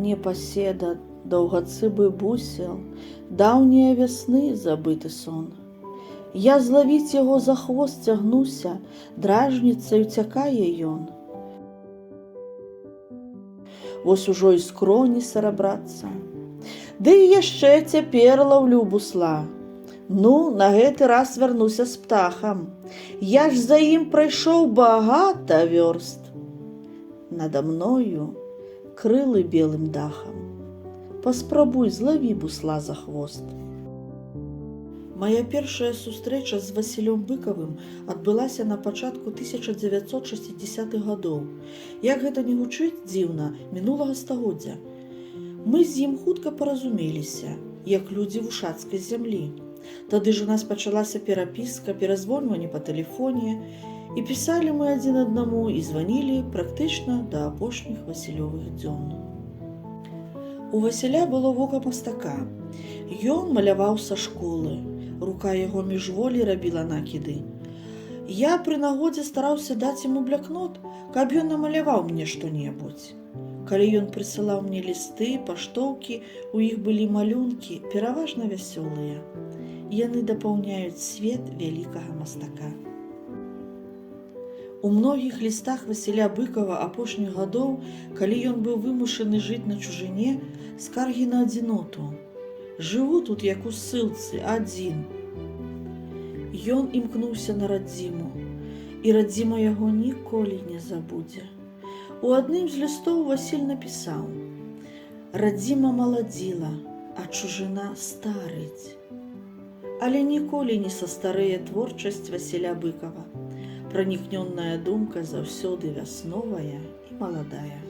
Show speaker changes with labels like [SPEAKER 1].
[SPEAKER 1] непаседа, доўгацыбы бусел, даўнія вясны забыты сон. Я злавіць яго за хвост цягнуся, дражніцай уцякае ён. Вось ужо і скроні сарабрацца. Ды і яшчэ цяпер лаўлю бусла. Ну, на гэты раз вярнуся з птахам. Я ж за ім прайшоў багата вёрст. Нада мною крылы белым дахам. Паспрабуй, злаві бусла за хвост. Мая першая сустрэча з Васілём Быкавым адбылася на пачатку 1960-х гадоў. Як гэта не гучыць дзіўна, мінулага стагоддзя. Мы з ім хутка паразумеліся, як людзі вушацкай зямлі. Тады ж у нас пачалася перапіска, перазвоньванне па тэлефоне, і пісалі мы адзін аднаму і званілі практычна да апошніх Васілёвых дзён. У Васіля было вока мастака. Ён маляваў са школы. Рука яго міжволі рабіла накіды. Я пры нагодзе стараўся даць яму блякнот, каб ён намаляваў мне што-небудзь. Калі ён прысылаў мне лісты, паштоўкі, у іх былі малюнкі, пераважна вясёлыя. Яны дапаўняюць свет вялікага мастака. У многіх лістах Васіля Быкава апошніх гадоў, калі ён быў вымушаны жыць на чужыне, скаргі на адзіноту. Жыву тут, як у ссылцы, адзін. Ён імкнуўся на радзіму, і радзіма яго ніколі не забудзе. У адным з лістоў Васіль напісаў: «Радзіма маладзіла, а чужына старыць». Але ніколі не састарэе творчасць Васіля Быкава. Пранікнённая думка заўсёды вясновая і маладая.